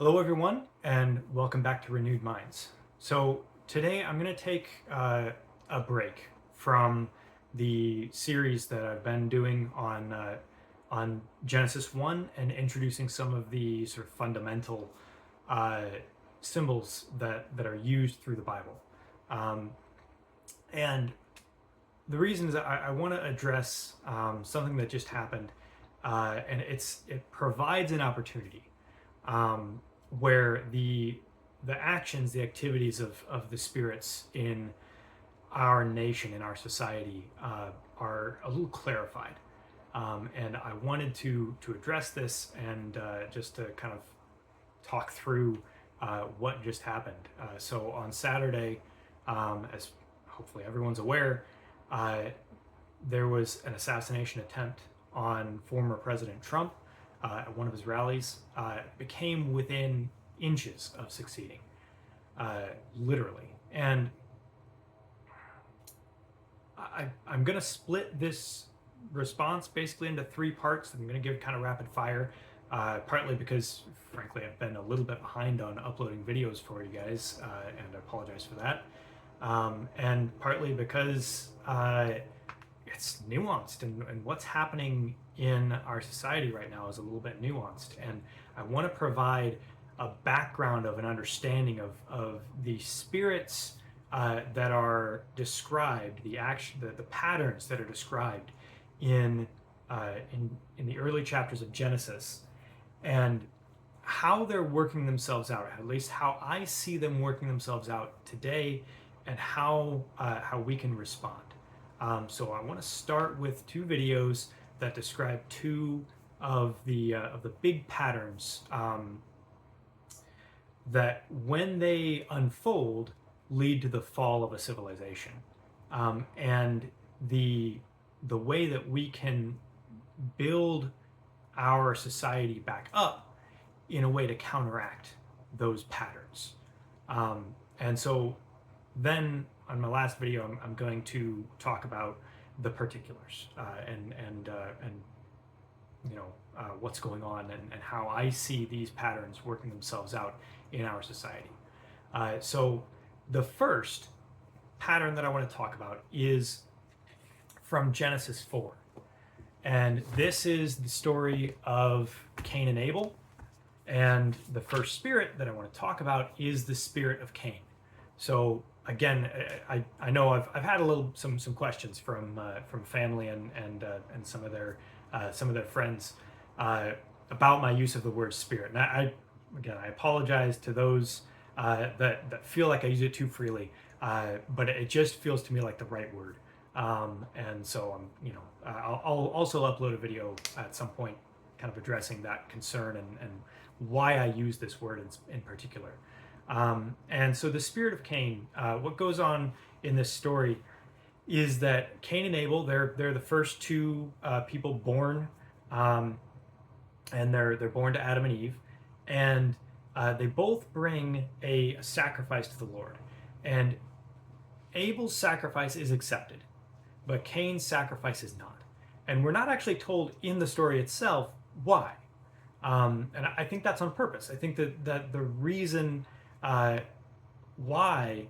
Hello, everyone, and welcome back to Renewed Minds. So, today I'm going to take a break from the series that I've been doing on Genesis 1 and introducing some of the sort of fundamental uh, symbols that are used through the Bible. Um, and the reason is that I want to address something that just happened, and it provides an opportunity um, where the actions, the activities of the spirits in our nation, in our society, are a little clarified. And I wanted to address this and just to kind of talk through what just happened. So on Saturday, as hopefully everyone's aware, uh, there was an assassination attempt on former President Trump at one of his rallies. Became within inches of succeeding, literally. And I'm going to split this response basically into three parts. I'm going to give kind of rapid fire, partly because, frankly, I've been a little bit behind on uploading videos for you guys, and I apologize for that. And partly because it's nuanced, and what's happening in our society right now is a little bit nuanced. And I want to provide a background of an understanding of the spirits that are described, the patterns that are described in in the early chapters of Genesis, and how they're working themselves out. At least how I see them working themselves out today, and how we can respond. So I want to start with two videos that describe two of the big patterns that, when they unfold, lead to the fall of a civilization, and the way that we can build our society back up in a way to counteract those patterns. And so then on my last video, I'm going to talk about the particulars, and what's going on, and how I see these patterns working themselves out in our society. So the first pattern that I want to talk about is from Genesis 4. And this is the story of Cain and Abel. And the first spirit that I want to talk about is the spirit of Cain. So again, I know I've had some questions from family and some of their friends about my use of the word spirit. And I apologize to those that feel like I use it too freely, but it just feels to me like the right word. And so I'll also upload a video at some point, kind of addressing that concern and why I use this word in particular. And so the spirit of Cain, what goes on in this story is that Cain and Abel, they're the first two people born, and they're born to Adam and Eve, and they both bring a sacrifice to the Lord. And Abel's sacrifice is accepted, but Cain's sacrifice is not. And we're not actually told in the story itself why. And I think that's on purpose. I think that the reason why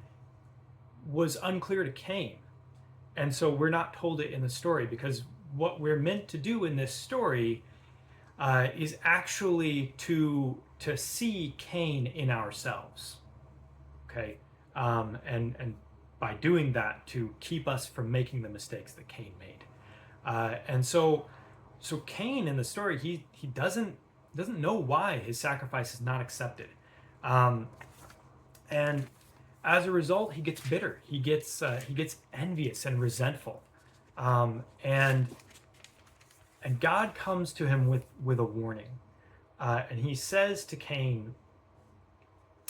was unclear to Cain. And so we're not told it in the story, because what we're meant to do in this story is actually to see Cain in ourselves. Okay? And by doing that, to keep us from making the mistakes that Cain made. And so Cain in the story, he doesn't know why his sacrifice is not accepted. And as a result, he gets bitter. He gets envious and resentful. And God comes to him with a warning. And he says to Cain,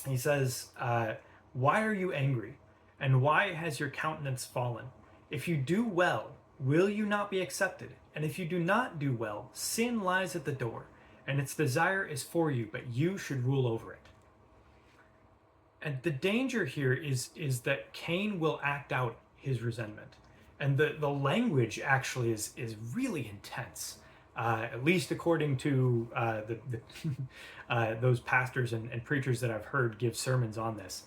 he says, "Why are you angry? And why has your countenance fallen? If you do well, will you not be accepted? And if you do not do well, sin lies at the door, and its desire is for you, but you should rule over it." And the danger here is that Cain will act out his resentment. And the language actually is really intense. at least according to those pastors and preachers that I've heard give sermons on this.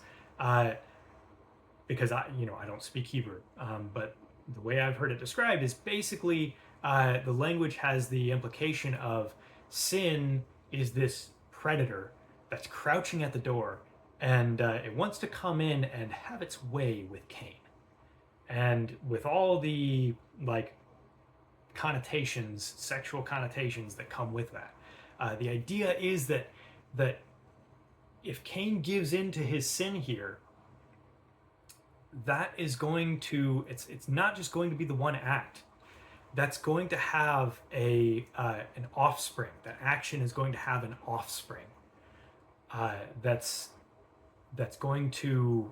Because I don't speak Hebrew, but the way I've heard it described is basically the language has the implication of sin is this predator that's crouching at the door, and it wants to come in and have its way with Cain, and with all the connotations, sexual connotations that come with that. The idea is that if Cain gives in to his sin here, that is going to it's not just going to be the one act that's going to have an offspring. That action is going to have an offspring that's going to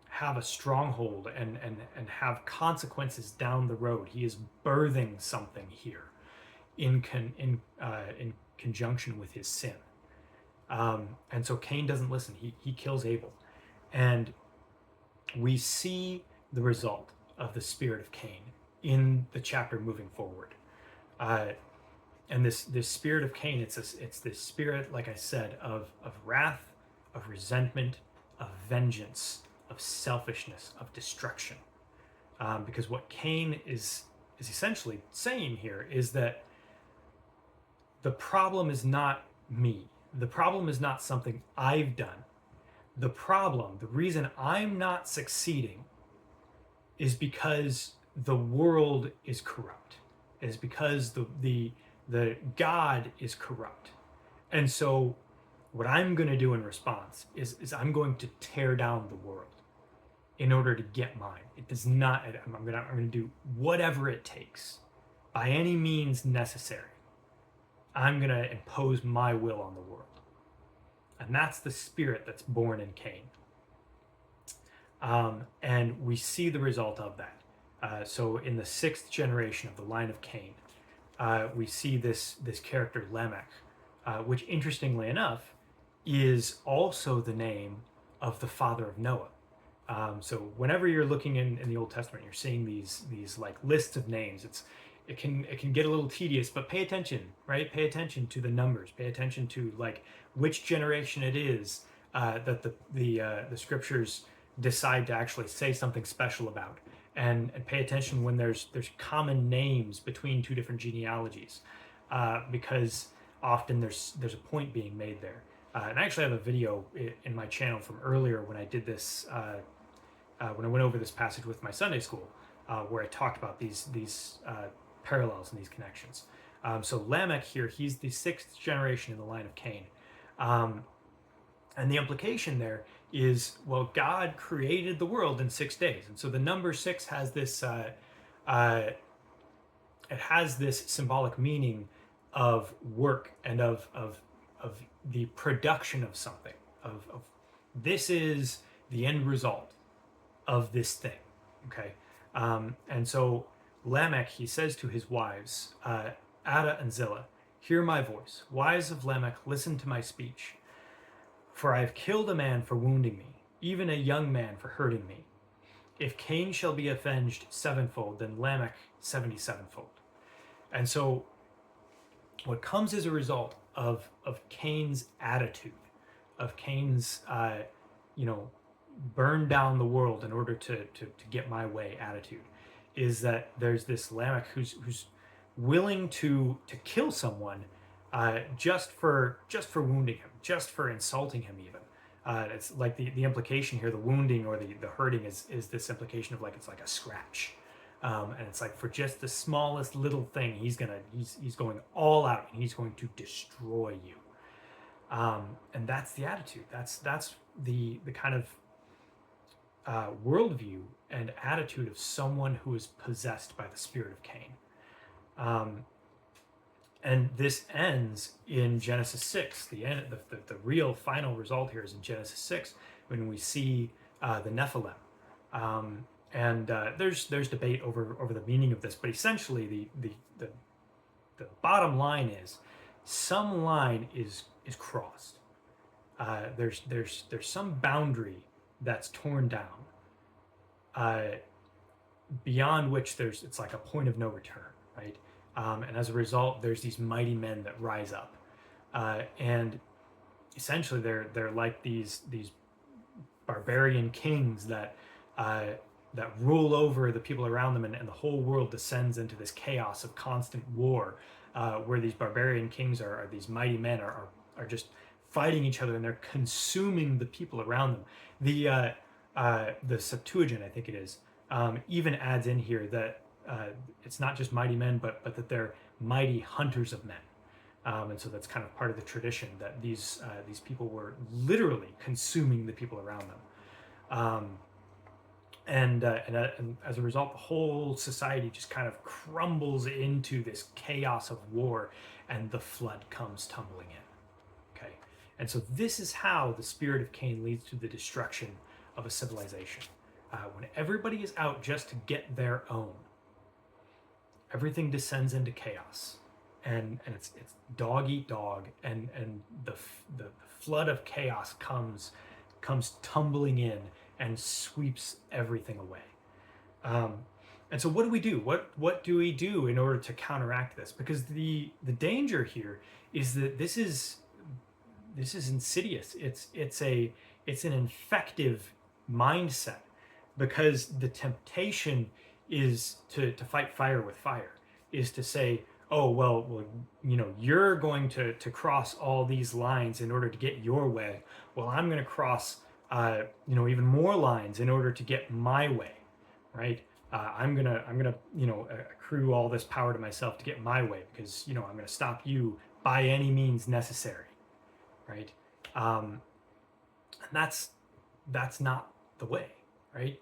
have a stronghold and have consequences down the road. He is birthing something here in conjunction with his sin. And so Cain doesn't listen. He kills Abel. And we see the result of the spirit of Cain in the chapter moving forward. And this spirit of Cain, it's this spirit, like I said, of wrath, of resentment, of vengeance, of selfishness, of destruction. Because what Cain is essentially saying here is that the problem is not me. The problem is not something I've done. The problem, the reason I'm not succeeding is because the world is corrupt. Is because the God is corrupt. And so what I'm going to do in response is I'm going to tear down the world in order to get mine. It does not, I'm going to do whatever it takes by any means necessary. I'm going to impose my will on the world. And that's the spirit that's born in Cain. And we see the result of that. So in the 6th generation of the line of Cain, we see this character Lamech, which interestingly enough is also the name of the father of Noah. So whenever you're looking in the Old Testament, you're seeing these like lists of names. It can get a little tedious, but pay attention, right? Pay attention to the numbers. Pay attention to like which generation it is that the scriptures decide to actually say something special about, and pay attention when there's common names between two different genealogies, because often there's a point being made there. And I actually have a video in my channel from earlier when I did this, when I went over this passage with my Sunday school, where I talked about these parallels and these connections. So Lamech here, he's the 6th generation in the line of Cain. And the implication there is, well, God created the world in 6 days. And so the number 6 has this, it has this symbolic meaning of work and of the production of something, of this is the end result of this thing, okay? And so Lamech, he says to his wives, Ada and Zillah, hear my voice. Wives of Lamech, listen to my speech. For I have killed a man for wounding me, even a young man for hurting me. If Cain shall be avenged 7-fold, then Lamech 77-fold. And so what comes as a result of Cain's attitude, of Cain's, burn down the world in order to get my way attitude, is that there's this Lamech who's willing to kill someone just for wounding him, just for insulting him even. It's like the implication here, the wounding or the hurting is this implication of like it's like a scratch. And it's like for just the smallest little thing, he's going all out and he's going to destroy you. And that's the attitude. That's the kind of worldview and attitude of someone who is possessed by the spirit of Cain. And this ends in Genesis 6. The real final result here is in Genesis 6 when we see the Nephilim. And there's debate over the meaning of this, but essentially the bottom line is some line is crossed. There's some boundary that's torn down, beyond which it's like a point of no return. right? And as a result, there's these mighty men that rise up, and essentially they're like these barbarian kings uh, that rule over the people around them, and the whole world descends into this chaos of constant war, where these barbarian kings are these mighty men are just fighting each other, and they're consuming the people around them. The Septuagint, I think it is, even adds in here that it's not just mighty men, but that they're mighty hunters of men. And so that's kind of part of the tradition, that these people were literally consuming the people around them. And as a result, the whole society just kind of crumbles into this chaos of war, and the flood comes tumbling in. Okay, and so this is how the spirit of Cain leads to the destruction of a civilization. When everybody is out just to get their own, everything descends into chaos, and it's dog eat dog, and the flood of chaos comes tumbling in and sweeps everything away. And so what do we do? What do we do in order to counteract this? Because the danger here is that this is insidious. It's an infective mindset, because the temptation is to fight fire with fire, is to say, oh, well, you're going to cross all these lines in order to get your way. Well, I'm going to cross even more lines in order to get my way, right? I'm gonna accrue all this power to myself to get my way, because I'm gonna stop you by any means necessary, right? And that's not the way, right?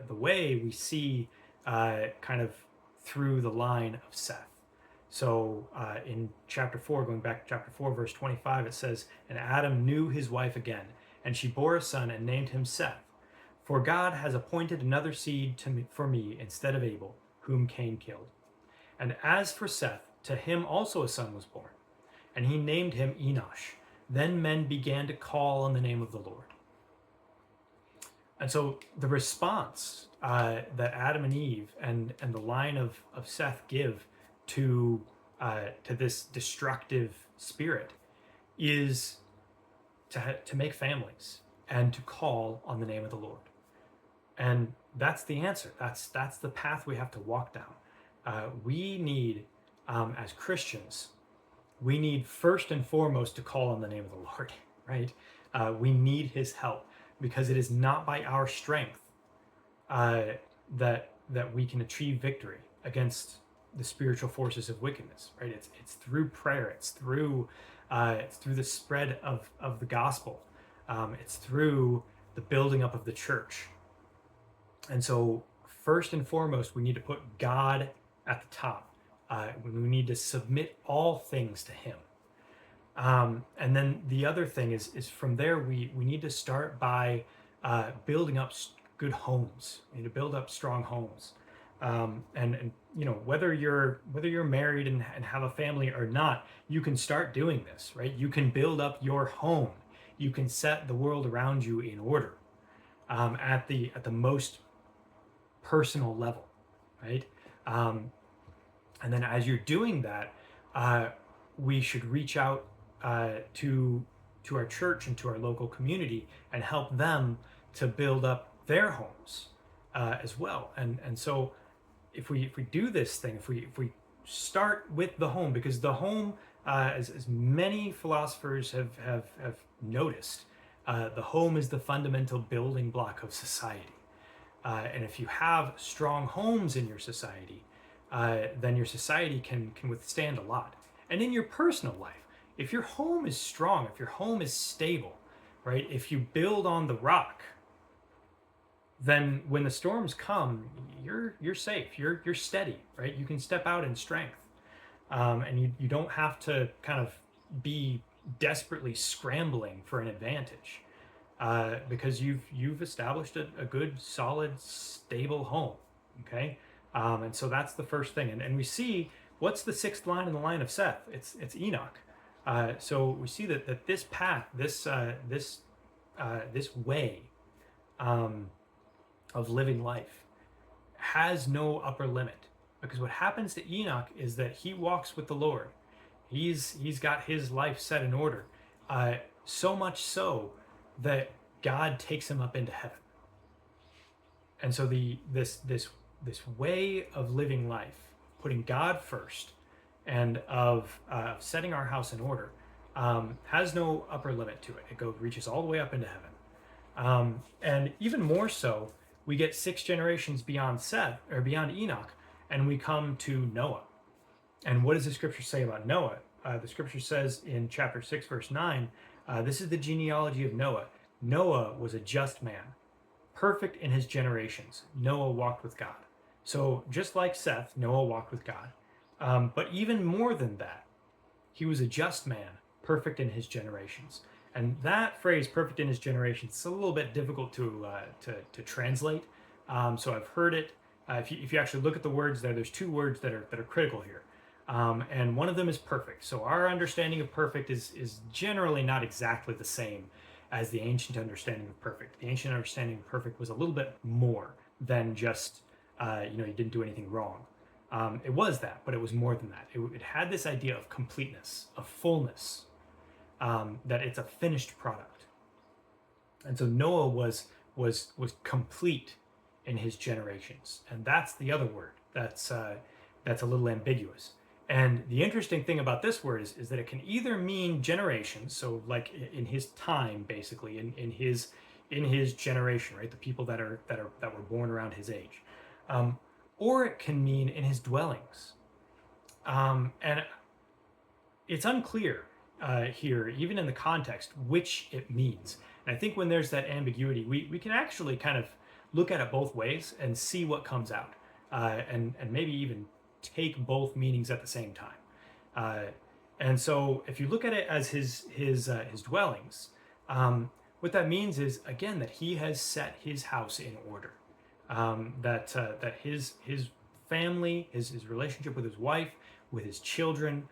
The way we see kind of through the line of Seth. So in chapter 4, going back to chapter 4, verse 25, it says, "And Adam knew his wife again, and she bore a son and named him Seth. For God has appointed another seed for me instead of Abel, whom Cain killed. And as for Seth, to him also a son was born, and he named him Enosh. Then men began to call on the name of the Lord." And so the response that Adam and Eve and the line of Seth give to this destructive spirit is to make families and to call on the name of the Lord. And that's the answer. That's the path we have to walk down. We need, as Christians, we need first and foremost to call on the name of the Lord, right? We need his help, because it is not by our strength that we can achieve victory against the spiritual forces of wickedness, right? It's through prayer. It's through the spread of the gospel. It's through the building up of the church. And so first and foremost, we need to put God at the top. We need to submit all things to him. And then the other thing is from there, we need to start by building up good homes. We need to build up strong homes. And whether you're married and have a family or not, you can start doing this, right? You can build up your home. You can set the world around you in order, at the most personal level, right? And then as you're doing that, we should reach out to our church and to our local community and help them to build up their homes as well. And so if we do this thing, if we start with the home, because the home, as many philosophers have noticed, the home is the fundamental building block of society. And if you have strong homes in your society, then your society can withstand a lot. And in your personal life, if your home is strong, if your home is stable, right? If you build on the rock, then when the storms come, you're safe. You're steady, right? You can step out in strength, and you don't have to kind of be desperately scrambling for an advantage, because you've established a good, solid, stable home. Okay, and so that's the first thing. And we see, what's the sixth line in the line of Seth? It's Enoch. So we see that this path, this way of living life has no upper limit. Because what happens to Enoch is that he walks with the Lord. He's got his life set in order, so much so that God takes him up into heaven. And so this way of living life, putting God first, and of setting our house in order, has no upper limit to it. It reaches all the way up into heaven, and even more so, we get 6 generations beyond Seth or beyond Enoch, and we come to Noah. And what does the scripture say about Noah? The scripture says in chapter 6, verse 9, this is the genealogy of Noah. Noah was a just man, perfect in his generations. Noah walked with God. So just like Seth, Noah walked with God. But even more than that, he was a just man, perfect in his generations. And that phrase, perfect in his generations, is a little bit difficult to translate. So I've heard it. If you actually look at the words there's 2 words that are critical here. And one of them is perfect. So our understanding of perfect is generally not exactly the same as the ancient understanding of perfect. The ancient understanding of perfect was a little bit more than just, you didn't do anything wrong. It was that, but it was more than that. It had this idea of completeness, of fullness, that it's a finished product. And so Noah was complete in his generations, and that's the other word that's a little ambiguous. And the interesting thing about this word is that it can either mean generations, so like in his time, basically in his generation, right? The people that were born around his age, or it can mean in his dwellings, and it's unclear here, even in the context, which it means. And I think when there's that ambiguity, we can actually kind of look at it both ways and see what comes out, and maybe even take both meanings at the same time. And so if you look at it as his dwellings, what that means is, again, that he has set his house in order, that his family, his relationship with his wife, with his children,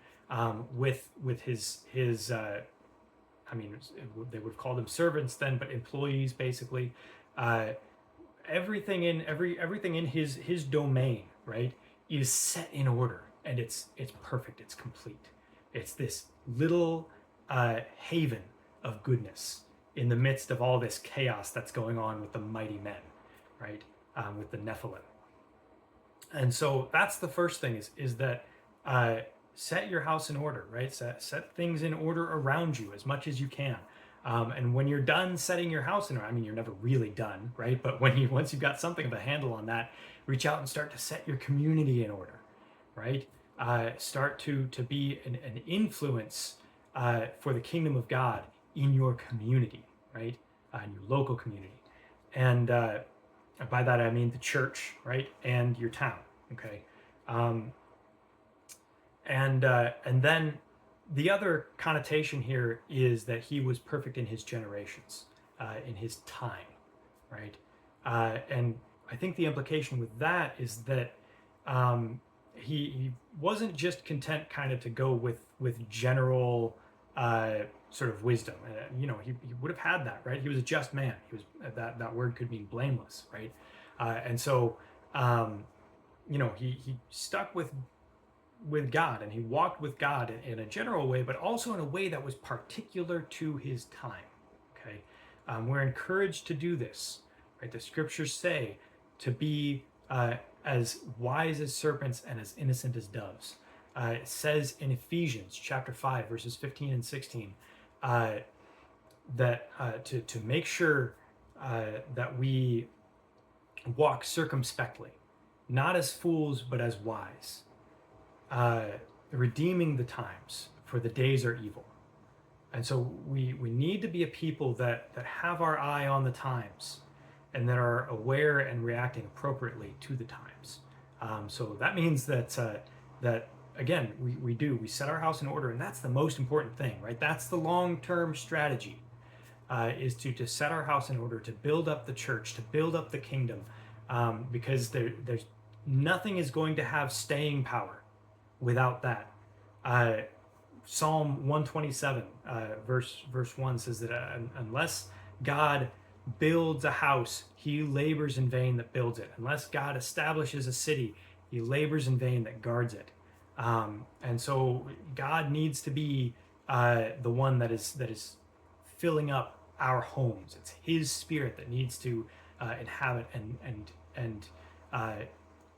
with his I mean, they would have called them servants then, but employees, basically. Everything in his domain, right, is set in order, and it's perfect. It's complete. It's this little haven of goodness in the midst of all this chaos that's going on with the mighty men, right, with the Nephilim. And so that's the first thing is that set your house in order, right? Set things in order around you as much as you can. And when you're done setting your house in order, I mean, you're never really done, right? But once you've got something of a handle on that, reach out and start to set your community in order, right? Start to be an influence for the kingdom of God in your community, right? In your local community. And by that, I mean the church, right? And your town, okay? And then the other connotation here is that he was perfect in his generations, in his time, right? And I think the implication with that is that he wasn't just content kind of to go with general sort of wisdom. He would have had that, right? He was a just man. He was that word could mean blameless, right? And so he stuck with God, and he walked with God in a general way, but also in a way that was particular to his time. Okay, we're encouraged to do this, right? The scriptures say to be as wise as serpents and as innocent as doves. It says in Ephesians chapter 5, verses 15 and 16, that to make sure that we walk circumspectly, not as fools, but as wise, redeeming the times, for the days are evil. And so we need to be a people that have our eye on the times and that are aware and reacting appropriately to the times. So that means that again, we set our house in order, and that's the most important thing, right? That's the long-term strategy, is to set our house in order, to build up the church, to build up the kingdom, because there's nothing is going to have staying power without that. Psalm 127, verse 1 says that unless God builds a house, he labors in vain that builds it. Unless God establishes a city, He labors in vain that guards it. And so God needs to be the one that is filling up our homes. It's His Spirit that needs to inhabit and uh,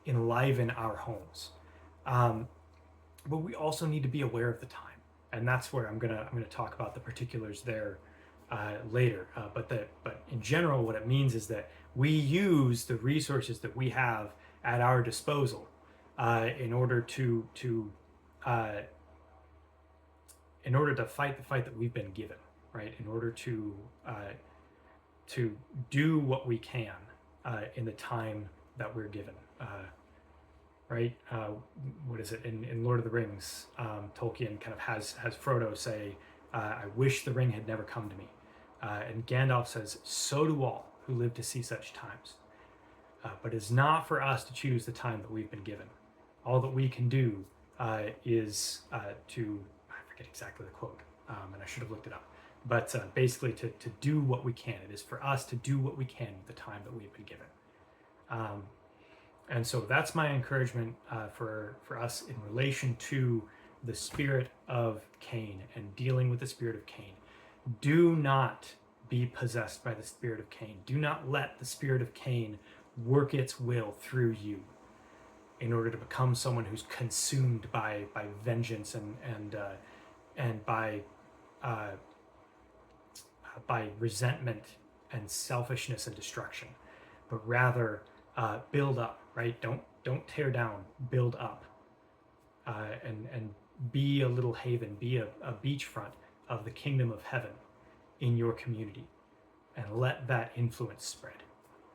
enliven our homes. But we also need to be aware of the time, and that's where I'm gonna talk about the particulars there later. But in general, what it means is that we use the resources that we have at our disposal in order to fight the fight that we've been given, right? In order to do what we can in the time that we're given. Right? What is it in Lord of the Rings? Tolkien kind of has Frodo say, "I wish the ring had never come to me," and Gandalf says, "So do all who live to see such times." But it's not for us to choose the time that we've been given. All that we can do is to, I forget exactly the quote, and I should have looked it up, but basically to do what we can. It is for us to do what we can with the time that we've been given. And so that's my encouragement for us in relation to the spirit of Cain and dealing with the spirit of Cain. Do not be possessed by the spirit of Cain. Do not let the spirit of Cain work its will through you in order to become someone who's consumed by vengeance and by resentment and selfishness and destruction, but rather build up. Right? Don't tear down. Build up, and be a little haven. Be a beachfront of the kingdom of heaven in your community, and let that influence spread.